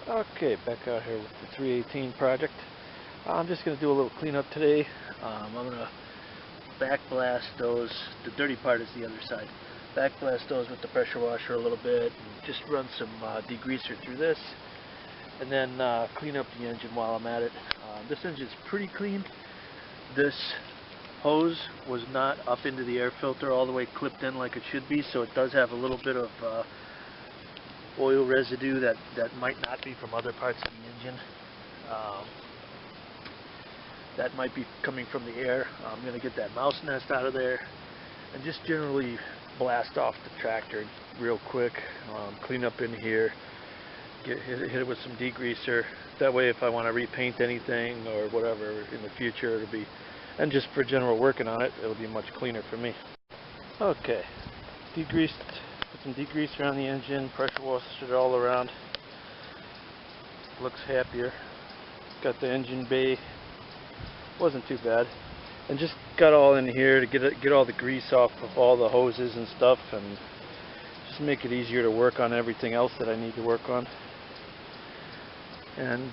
Okay, back out here with the 318 project. I'm just going to do a little cleanup today. I'm going to backblast those. The dirty part is the other side. Backblast those with the pressure washer a little bit. And just run some degreaser through this, and then clean up the engine while I'm at it. This engine's pretty clean. This hose was not up into the air filter all the way clipped in like it should be, so it does have a little bit of oil residue that might not be from other parts of the engine. That might be coming from the air. I'm going to get that mouse nest out of there and just generally blast off the tractor real quick. Clean up in here, hit it with some degreaser. That way if I want to repaint anything or whatever in the future, it'll be, and just for general working on it, it'll be much cleaner for me. Okay, degreased. Put some degreaser on the engine, pressure washed it all around. Looks happier. Got the engine bay. Wasn't too bad. And just got all in here to get all the grease off of all the hoses and stuff, and just make it easier to work on everything else that I need to work on. And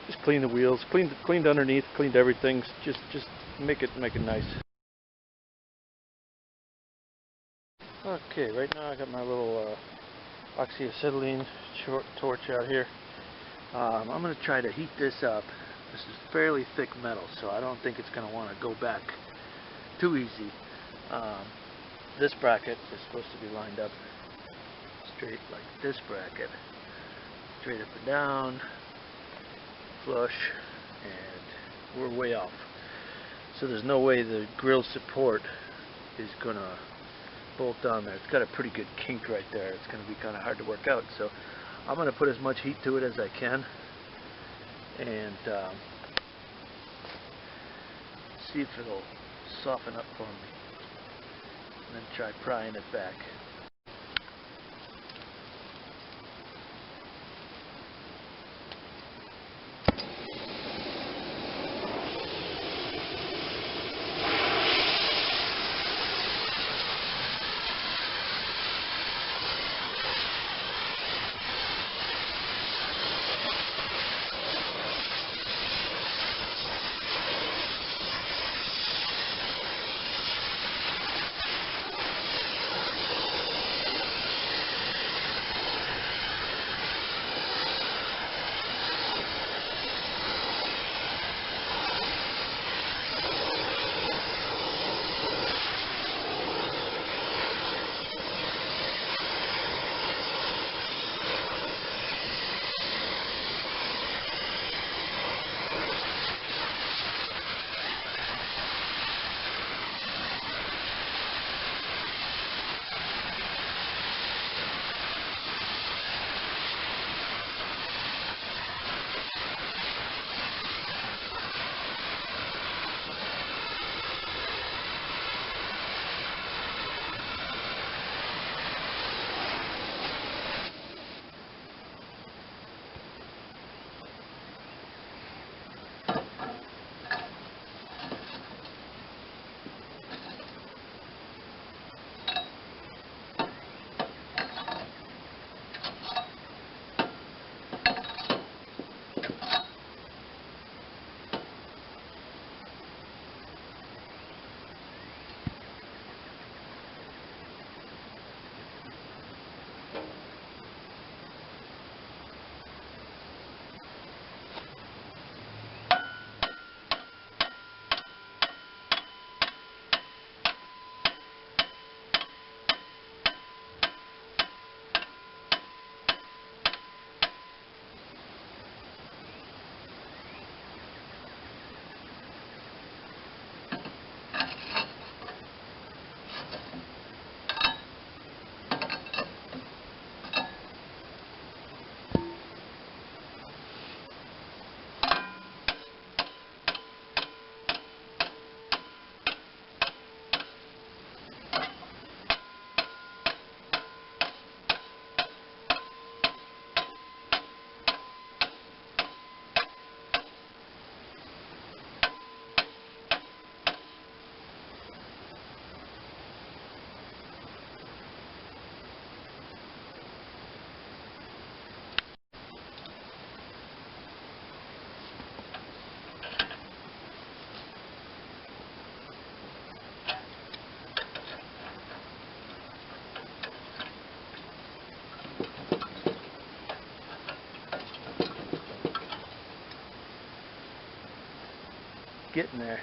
just clean the wheels, cleaned underneath, cleaned everything. Just make it nice. Okay, right now I got my little oxyacetylene torch out here. I'm going to try to heat this up. This is fairly thick metal, so I don't think it's going to want to go back too easy. This bracket is supposed to be lined up straight like this bracket. Straight up and down, flush, and we're way off. So there's no way the grill support is going to bolt on there. It's got a pretty good kink right there. It's going to be kind of hard to work out. So I'm going to put as much heat to it as I can and see if it'll soften up for me, and then try prying it back. getting there.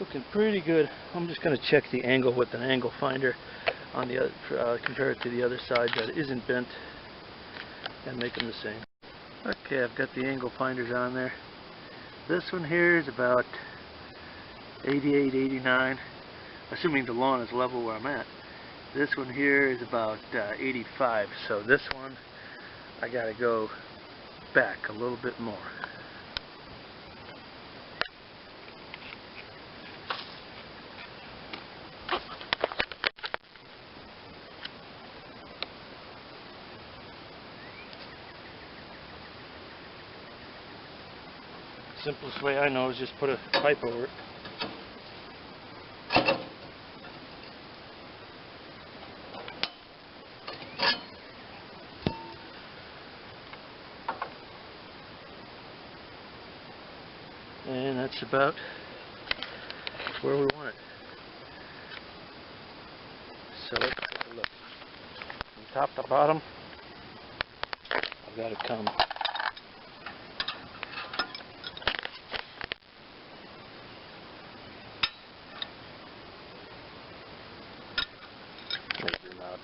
Looking pretty good. I'm just going to check the angle with an angle finder on the compare it to the other side that isn't bent and make them the same. Okay, I've got the angle finders on there. This one here is about 88, 89, assuming the lawn is level where I'm at. This one here is about 85, so this one I got to go back a little bit more. Simplest way I know is just put a pipe over it. And that's about where we want it. So let's take a look. From top to bottom, I've got it come.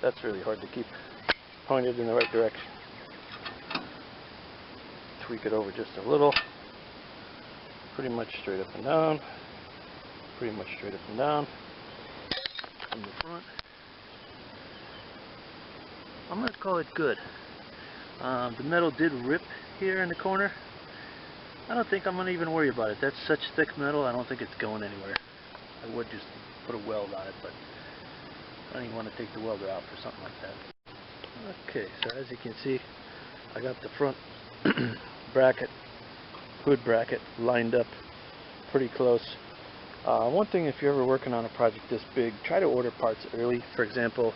That's really hard to keep pointed in the right direction. tweak it over just a little. Pretty much straight up and down. Pretty much straight up and down. From the front. I'm going to call it good. The metal did rip here in the corner. I don't think I'm going to even worry about it. That's such thick metal, I don't think it's going anywhere. I would just put a weld on it, but I don't even want to take the welder out for something like that. Okay, so as you can see, I got the front bracket, hood bracket lined up pretty close. One thing, if you're ever working on a project this big, try to order parts early. For example,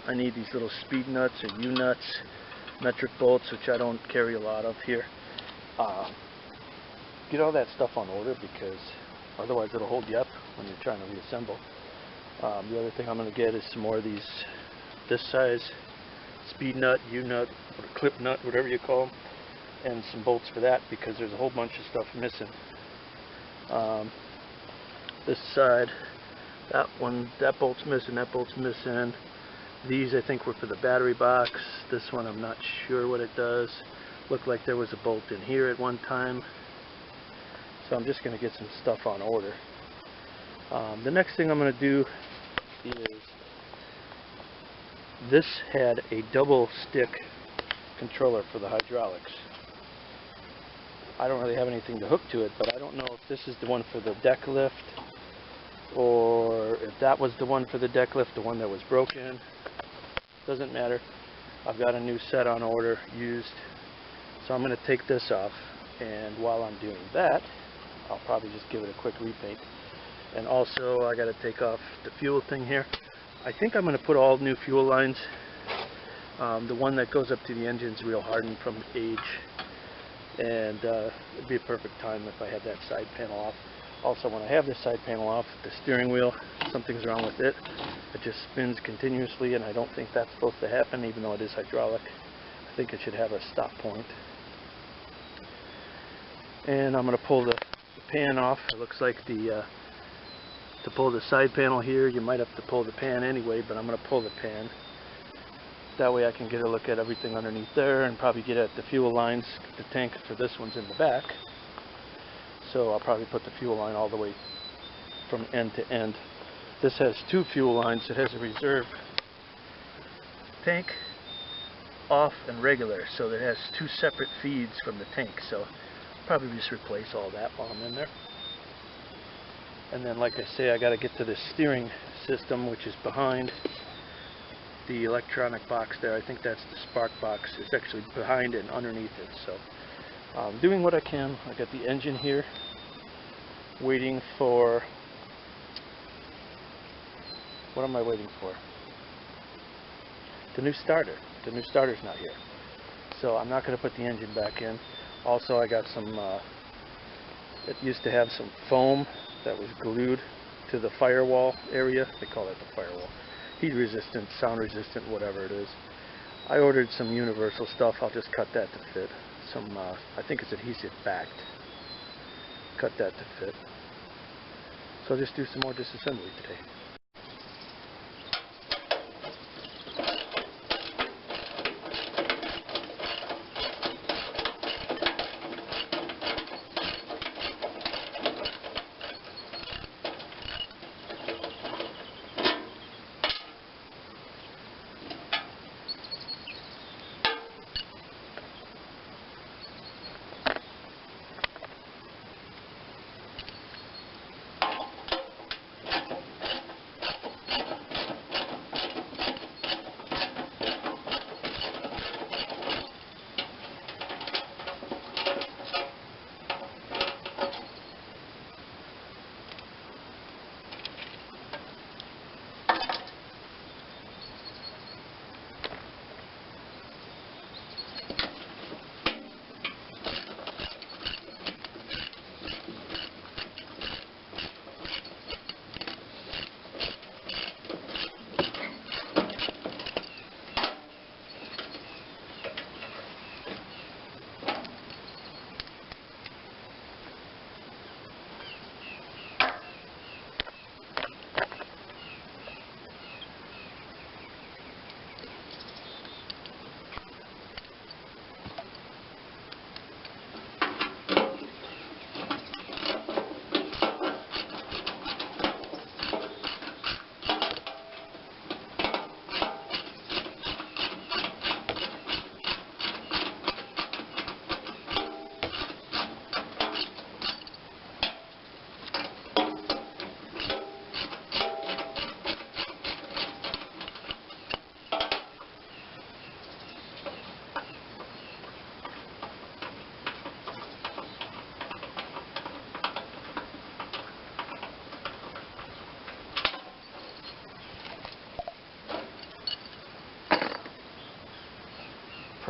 I need these little speed nuts or U-nuts, metric bolts, which I don't carry a lot of here. Get all that stuff on order, because otherwise it'll hold you up when you're trying to reassemble. The other thing I'm going to get is some more of these, this size speed nut, U-nut, or clip nut, whatever you call them, and some bolts for that, because there's a whole bunch of stuff missing. This side, that one, that bolt's missing, that bolt's missing. These I think were for the battery box. This one I'm not sure what it does. Looked like there was a bolt in here at one time. So I'm just going to get some stuff on order. The next thing I'm going to do is, this had a double stick controller for the hydraulics. I don't really have anything to hook to it, but I don't know if this is the one for the deck lift, or if that was the one for the deck lift, the one that was broken. Doesn't matter. I've got a new set on order, used. So I'm going to take this off, and while I'm doing that, I'll probably just give it a quick repaint. And also I got to take off the fuel thing here. I think I'm going to put all new fuel lines. The one that goes up to the engine's real hardened from age, and it'd be a perfect time if I had that side panel off. Also, when I have this side panel off, the steering wheel, something's wrong with it. It just spins continuously, and I don't think that's supposed to happen, even though it is hydraulic. I think it should have a stop point. And I'm going to pull the pan off. It looks like to pull the side panel here, you might have to pull the pan anyway, but I'm going to pull the pan. That way I can get a look at everything underneath there, and probably get at the fuel lines. The tank for this one's in the back, so I'll probably put the fuel line all the way from end to end. This has two fuel lines. It has a reserve tank, off, and regular, so it has two separate feeds from the tank. So I'll probably just replace all that while I'm in there. And then, like I say, I got to get to the steering system, which is behind the electronic box there. I think that's the spark box. It's actually behind and underneath it. So I'm doing what I can. I got the engine here, waiting for, what am I waiting for? The new starter. The new starter's not here, so I'm not going to put the engine back in. Also, I got some, it used to have some foam that was glued to the firewall area. They call it the firewall. Heat resistant, sound resistant, whatever it is. I ordered some universal stuff. I'll just cut that to fit. Some, I think it's adhesive backed. Cut that to fit. So I'll just do some more disassembly today.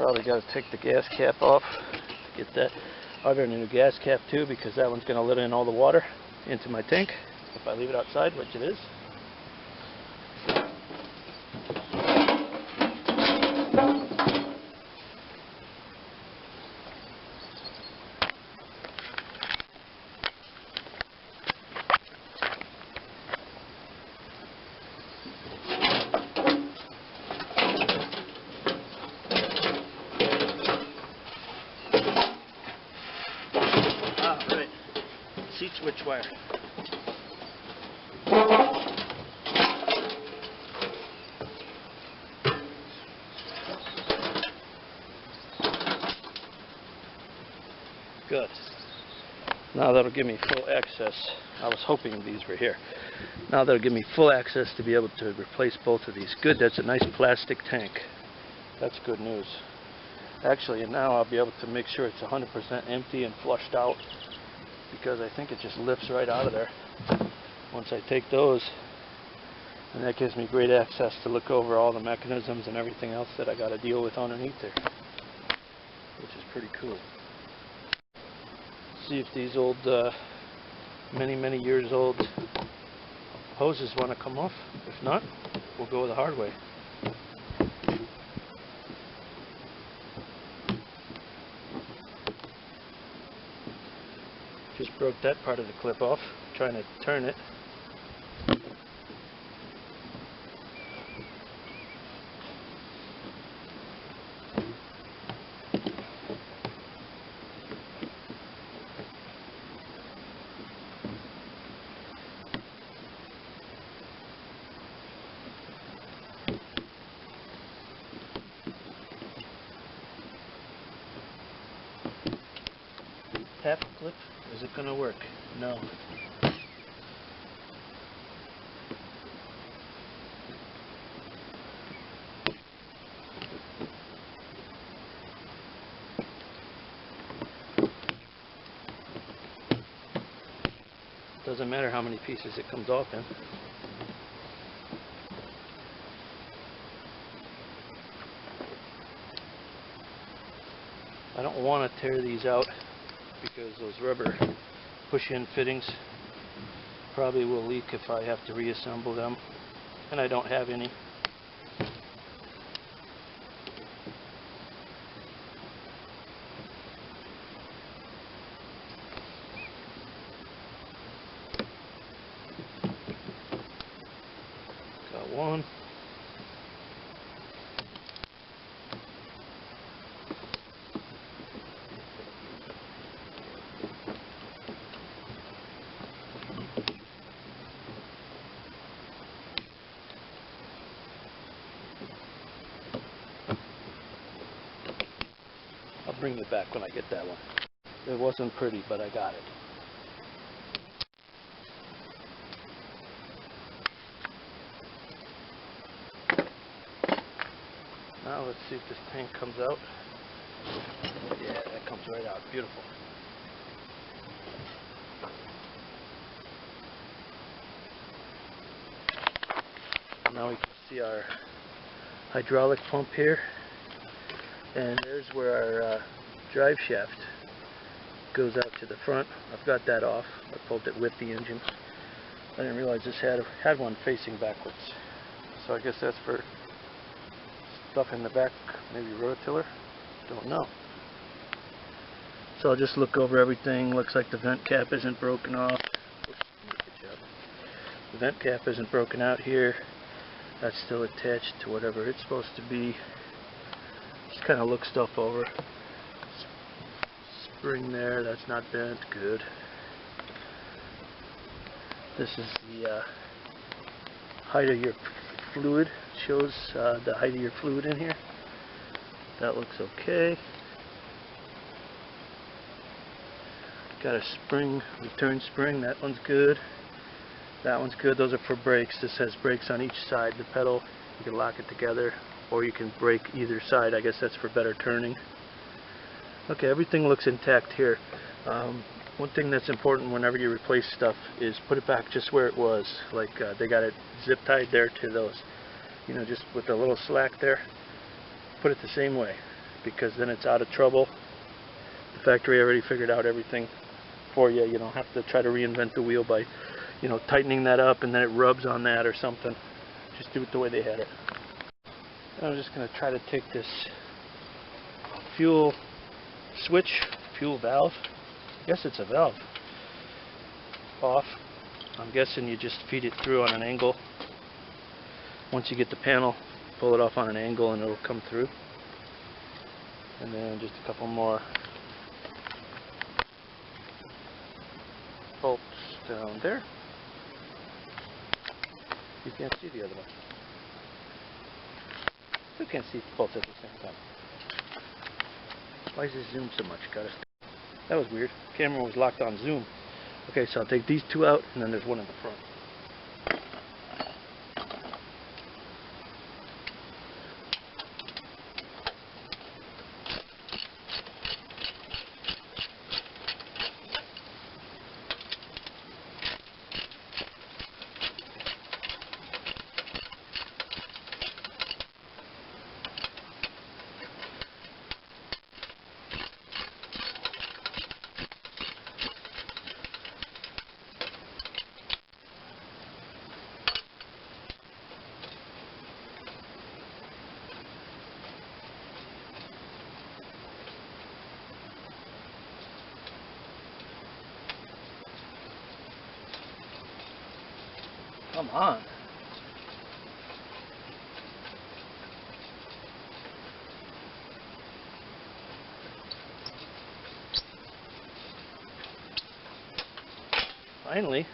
Probably got to take the gas cap off to get that. Order a new gas cap too, because that one's going to let in all the water into my tank if I leave it outside, which it is. Seat switch wire. Good. Now that'll give me full access. I was hoping these were here. Now that'll give me full access to be able to replace both of these. Good, that's a nice plastic tank. That's good news. Actually, and now I'll be able to make sure it's 100% empty and flushed out, because I think it just lifts right out of there once I take those, and that gives me great access to look over all the mechanisms and everything else that I got to deal with underneath there, which is pretty cool. See if these old many years old hoses want to come off. If not, we'll go the hard way. Just broke that part of the clip off, trying to turn it. Tap clip, is it going to work? No. Doesn't matter how many pieces it comes off in. I don't want to tear these out, because those rubber push-in fittings probably will leak if I have to reassemble them, and I don't have any. Got one. I'll bring it back when I get that one. It wasn't pretty, but I got it. Now let's see if this tank comes out. Yeah, that comes right out. Beautiful. Now we can see our hydraulic pump here. And there's where our drive shaft goes out to the front. I've got that off. I pulled it with the engine. I didn't realize this had one facing backwards. So I guess that's for stuff in the back, maybe rototiller. Don't know. So I'll just look over everything. Looks like the vent cap isn't broken off. Oops, good job. The vent cap isn't broken out here. That's still attached to whatever it's supposed to be. Just kind of look stuff over. Spring there, that's not bent. Good. This is the height of your fluid. Shows the height of your fluid in here. That looks okay. Got a spring, return spring. That one's good. That one's good. Those are for brakes. This has brakes on each side. The pedal, you can lock it together, or you can brake either side. I guess that's for better turning. Okay, everything looks intact here. One thing that's important whenever you replace stuff is put it back just where it was. Like they got it zip tied there to those, you know, just with a little slack there. Put it the same way. because then it's out of trouble. The factory already figured out everything for you. You don't have to try to reinvent the wheel by, you know, tightening that up and then it rubs on that or something. Just do it the way they had it. I'm just going to try to take this fuel switch, fuel valve, I guess it's a valve, off. I'm guessing you just feed it through on an angle. Once you get the panel, pull it off on an angle and it'll come through. And then just a couple more bolts down there. You can't see the other one. Still can't see both at the same time. Why does it zoom so much? That was weird. Camera was locked on zoom. Okay, so I'll take these two out, and then there's one in the front. Come on. Finally.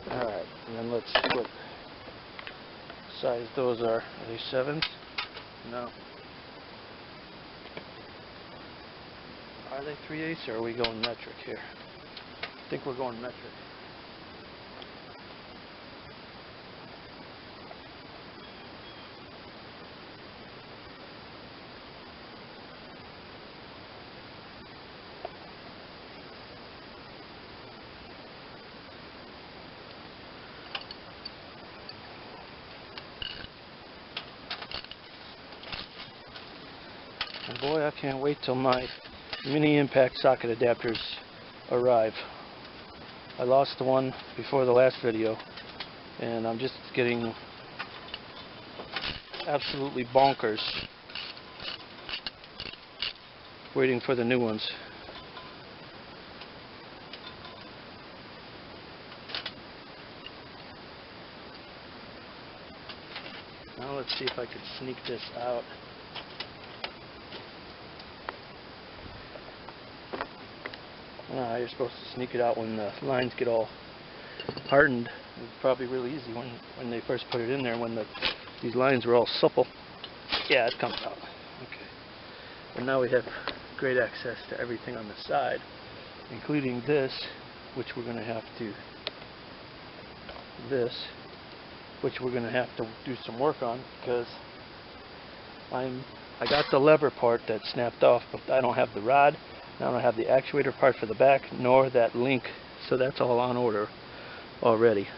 Alright, and then let's see what size those are. Are they 7s? No. Are they 3/8 or are we going metric here? I think we're going metric. And boy, I can't wait till my mini impact socket adapters arrive. I lost the one before the last video and I'm just getting absolutely bonkers waiting for the new ones. Now let's see if I can sneak this out. You're supposed to sneak it out when the lines get all hardened. It's probably really easy when they first put it in there, when these lines were all supple. Yeah, it comes out. Okay. But now we have great access to everything on the side, including this, which we're going to have to do some work on, because I got the lever part that snapped off, but I don't have the rod. I don't have the actuator part for the back, nor that link, so that's all on order already.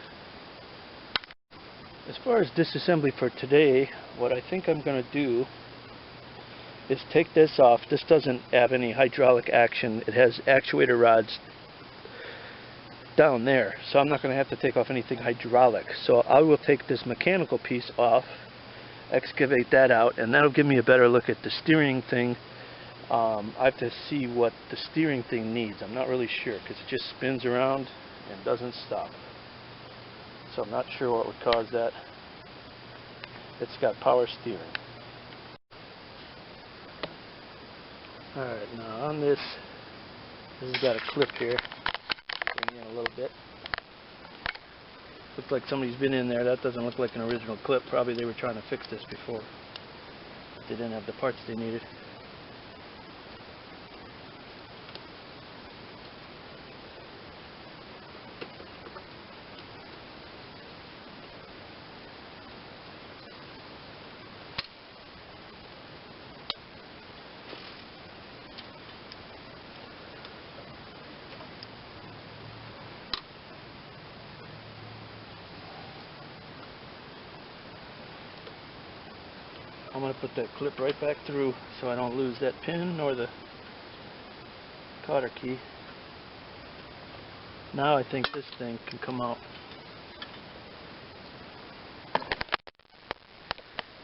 As far as disassembly for today, what I think I'm going to do is take this off. This doesn't have any hydraulic action. It has actuator rods down there, so I'm not going to have to take off anything hydraulic. So I will take this mechanical piece off, excavate that out, and that'll give me a better look at the steering thing. I have to see what the steering thing needs. I'm not really sure, because it just spins around and doesn't stop. So I'm not sure what would cause that. It's got power steering. Alright, now on this has got a clip here. Bring in a little bit. Looks like somebody's been in there. That doesn't look like an original clip. Probably they were trying to fix this before. They didn't have the parts they needed. put that clip right back through so I don't lose that pin nor the cotter key. Now I think this thing can come out.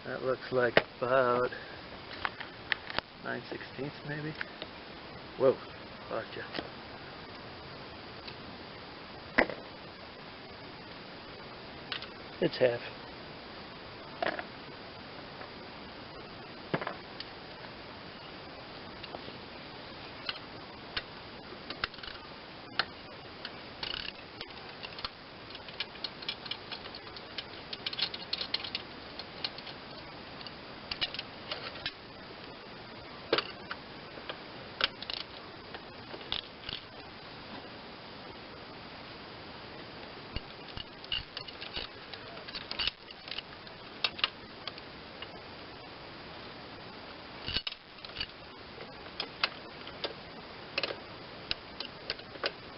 That looks like about 9/16 maybe. Whoa, lost you. It's half.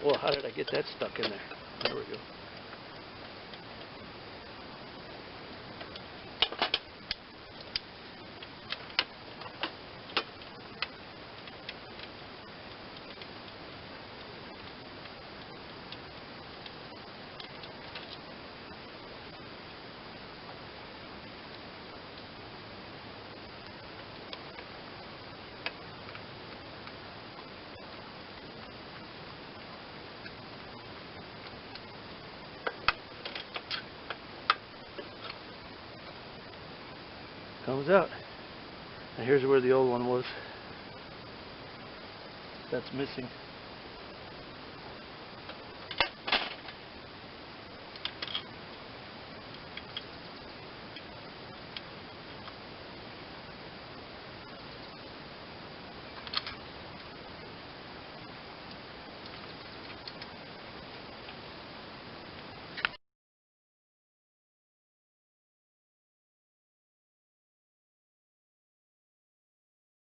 Well, how did I get that stuck in there? There we go. Comes out. And here's where the old one was. That's missing.